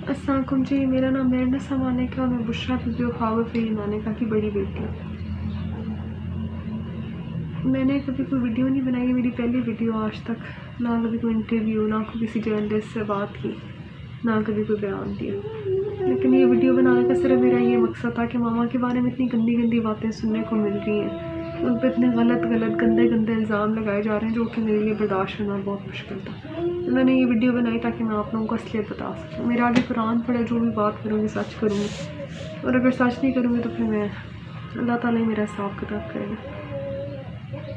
अस्सलाम वालेकुम जी, मेरा नाम मेहरना समाने का और मैं बुशरा बीबी ख्वाब फरी नाने का की बड़ी बेटी हूँ। मैंने कभी कोई वीडियो नहीं बनाई, मेरी पहली वीडियो आज तक। ना कभी कोई इंटरव्यू, ना कोई किसी जर्नलिस्ट से बात की, ना कभी कोई बयान दिया। लेकिन ये वीडियो बनाने का सिर्फ मेरा ये मकसद था कि मामा के बारे में इतनी गंदी गंदी बातें सुनने को मिल रही हैं, उन पर इतने गलत गंदे गंदे इल्ज़ाम लगाए जा रहे हैं जो कि मेरे लिए बर्दाश्त करना बहुत मुश्किल था। तो मैंने ये वीडियो बनाई ताकि मैं आप लोगों को असलियत बता सकूँ। मेरे आगे कुरान पढ़े, जो भी बात करूँगी सच करूँगी, और अगर सच नहीं करूँगी तो फिर मैं अल्लाह ताला ही मेरा हिसाब किताब करेगा।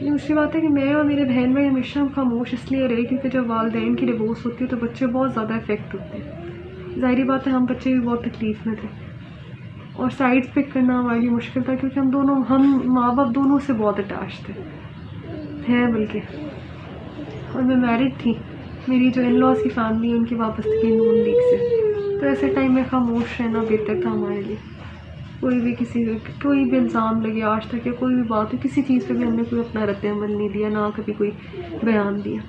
दूसरी बात है कि मैं और मेरे बहन भाई हमेशा खामोश इसलिए रहे क्योंकि जब वालिदैन की डिवोर्स होती है तो बच्चे बहुत ज़्यादा इफेक्ट होते हैं। ज़ाहिर बात है, हम बच्चे भी बहुत तकलीफ़ में थे और साइड पिक करना हमारे लिए मुश्किल था क्योंकि हम माँ बाप दोनों से बहुत अटैच थे हैं बल्कि। और मैं मैरिड थी, मेरी जो इन लॉज की फैमिली है उनकी वापसी नून लीग से, तो ऐसे टाइम में खामोश रहना बेहतर था हमारे लिए। कोई भी इल्ज़ाम लगे आज तक या कोई भी बात हो, किसी चीज़ पे भी हमने कोई अपना रद्द अमल नहीं दिया, ना कभी कोई बयान दिया।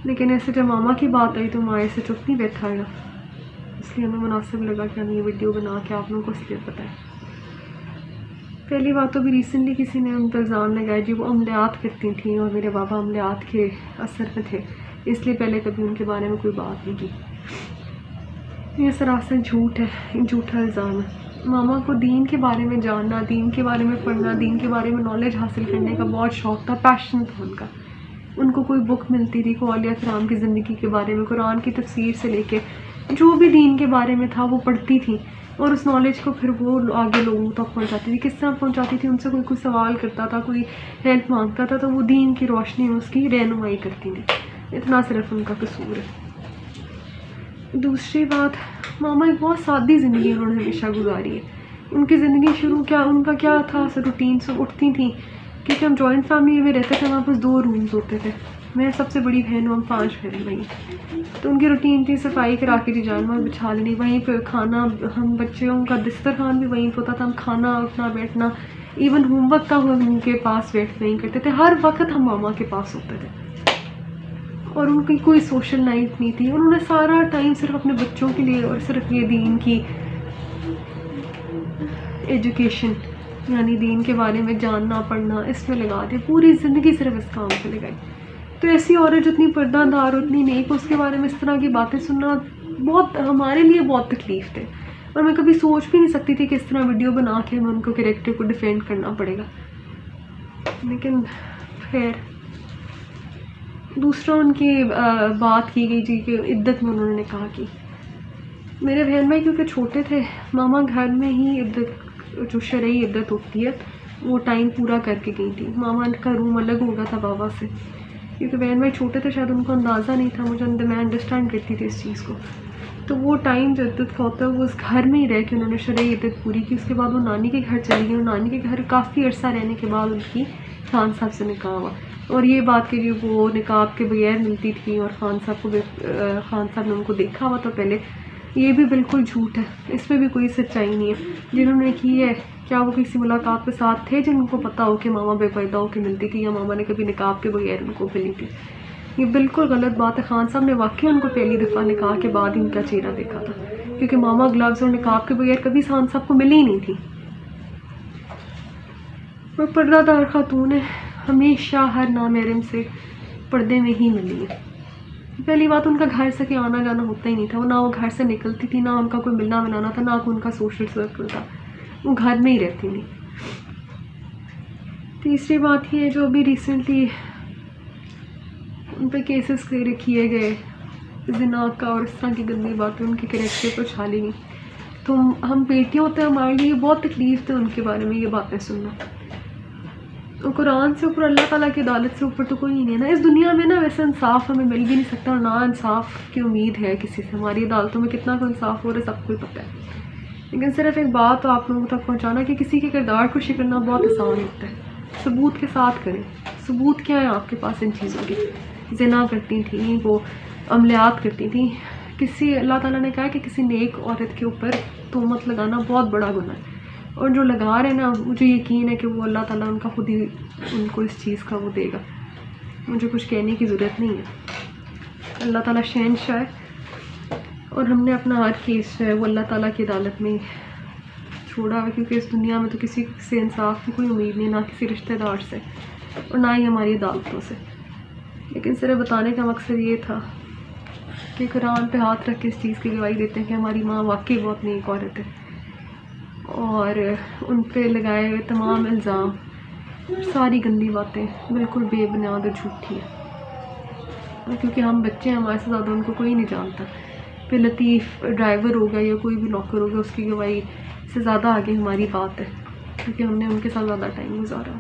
लेकिन ऐसे जब मामा की बात आई तो मैं ऐसे चुप नहीं बैठा है, इसलिए हमें मुनासिब लगा कि हम ये वीडियो बना के आप लोगों को इसलिए बताएं। पहली बात तो भी रिसेंटली किसी ने उन पर इल्ज़ाम लगाया जी वो अमलियात करती थी और मेरे बाबा अमलियात के असर में थे, इसलिए पहले कभी उनके बारे में कोई बात नहीं की। ये सरासर झूठ है, झूठा इल्ज़ाम है। मामा को दीन के बारे में जानना, दीन के बारे में पढ़ना, दीन के बारे में नॉलेज हासिल करने का बहुत शौक़ था, पैशन था उनका। उनको कोई बुक मिलती थी औलिया किराम की ज़िंदगी के बारे में, कुरान की तफसीर से लेके जो भी दीन के बारे में था वो पढ़ती थी और उस नॉलेज को फिर वो आगे लोगों तक पहुंचाती थी। किस तरह पहुंचाती थी? उनसे कोई सवाल करता था, कोई हेल्प मांगता था तो वो दीन की रोशनी में उसकी रहनुमाई करती थी। इतना सिर्फ उनका कसूर है। दूसरी बात, मामा एक बहुत सादी ज़िंदगी उन्होंने हमेशा गुजारी है। उनकी ज़िंदगी उनका क्या था रूटीन से उठती थी, क्योंकि हम जॉइंट फैमिली में रहते थे, हमारे पास 2 रूम्स होते थे। मैं सबसे बड़ी बहन हूँ, हम 5 बहन भाई। तो उनकी रूटीन थी सफाई करा के जानवर बिछा लेनी, वहीं पे खाना, हम बच्चों का दस्तरखान भी वहीं पे होता था, हम खाना उठना बैठना, इवन होमवर्क का हम उनके पास बैठ नहीं करते थे, हर वक्त हम मामा के पास होते थे। और उनकी कोई सोशल लाइफ नहीं थी, उन्होंने सारा टाइम सिर्फ अपने बच्चों के लिए और सिर्फ ये दीन की एजुकेशन यानी दीन के बारे में जानना पढ़ना इसमें लगा दिया, पूरी ज़िंदगी सिर्फ इस काम पे लगाई। तो ऐसी औरत जितनी पर्दादार और इतनी नेक, उसके बारे में इस तरह की बातें सुनना बहुत हमारे लिए बहुत तकलीफ थे और मैं कभी सोच भी नहीं सकती थी कि इस तरह वीडियो बना के हमें उनको कैरेक्टर को डिफेंड करना पड़ेगा। लेकिन खैर, दूसरा उनकी बात की गई जी कि इद्दत में उन्होंने कहा कि मेरे बहन भाई क्योंकि छोटे थे, मामा घर में ही इद्दत, जो शरई इद्दत होती है, वो टाइम पूरा करके गई थी। मामा का रूम अलग हो गया था बाबा से, क्योंकि बहन भाई छोटे थे, शायद उनको अंदाज़ा नहीं था, मैं अंडरस्टैंड करती थी इस चीज़ को। तो वो टाइम जो इद्दत का होता है वो उस घर में ही रह के उन्होंने शरई इद्दत पूरी की। उसके बाद वो नानी के घर चली गई और नानी के घर काफ़ी अर्सा रहने के बाद उनकी खान साहब से निकाह हुआ। और ये बात कि वो निकाब के बगैर मिलती थी और खान साहब ने उनको देखा हुआ था पहले, ये भी बिल्कुल झूठ है, इसमें भी कोई सच्चाई नहीं है। जिन्होंने की है, क्या वो किसी मुलाकात के साथ थे जिनको पता हो कि मामा बेपर्दा होकर मिलती थी या मामा ने कभी निकाब के बगैर उनको मिली थी? ये बिल्कुल गलत बात है। खान साहब ने वाकई उनको पहली दफ़ा निकाह के बाद ही उनका चेहरा देखा था, क्योंकि मामा ग्लव्स और निकाब के बगैर कभी खान साहब को मिली ही नहीं थी। वो पर्दादार खातून है, हमेशा हर नामहरम से पर्दे में ही मिली है। पहली बात, उनका घर से कहीं आना जाना होता ही नहीं था, ना वो घर से निकलती थी, ना उनका कोई मिलना मिलाना था, ना कोई उनका सोशल सर्कल था, वो घर में ही रहती थी। तीसरी बात ये, जो अभी रिसेंटली उन पर केसेस किए गए जिना का और इस तरह की गंदी बातें उनके कैरेक्टर पर छाली गई, तो हम बेटियाँ होते हैं, हमारे लिए बहुत तकलीफ थे उनके बारे में ये बातें सुनना। और कुरान से ऊपर, अल्लाह ताला की अदालत से ऊपर तो कोई नहीं है ना इस दुनिया में ना। वैसे इंसाफ हमें मिल भी नहीं सकता और ना इंसाफ की उम्मीद है किसी से। हमारी अदालतों में कितना कोई इंसाफ हो रहा है सबको ही पता है। लेकिन सिर्फ एक बात तो आप लोगों तक पहुंचाना कि किसी के किरदार को शिकना बहुत आसान होता है। सबूत के साथ करें। सबूत क्या है आपके पास इन चीज़ों के? ज़िना करती थी, वो अमलियात करती थी। अल्लाह ताला ने कहा कि किसी नेक औरत के ऊपर तोहमत लगाना बहुत बड़ा गुनाह है, और जो लगा रहे ना, मुझे यकीन है कि वो अल्लाह ताला उनका खुद ही उनको इस चीज़ का वो देगा। मुझे कुछ कहने की ज़रूरत नहीं है। अल्लाह ताला शहंशाह है और हमने अपना हर केस जो है वो अल्लाह ताला की अदालत में छोड़ा है, क्योंकि इस दुनिया में तो किसी से इंसाफ की कोई उम्मीद नहीं, ना किसी रिश्तेदार से और ना ही हमारी अदालतों से। लेकिन सिर्फ बताने का मकसद ये था कि कुरान पे हाथ रख के इस चीज़ की गवाही देते हैं कि हमारी माँ वाकई बहुत नेक औरत है, और उन पे लगाए हुए तमाम इल्ज़ाम, सारी गंदी बातें बिल्कुल बेबुनियाद और झूठी है। क्योंकि हम बच्चे हैं, हमारे से ज़्यादा उनको कोई नहीं जानता। फिर लतीफ़ ड्राइवर होगा या कोई भी नौकर होगा, उसकी गवाही से ज़्यादा आगे हमारी बात है, क्योंकि हमने उनके साथ ज़्यादा टाइम गुजारा।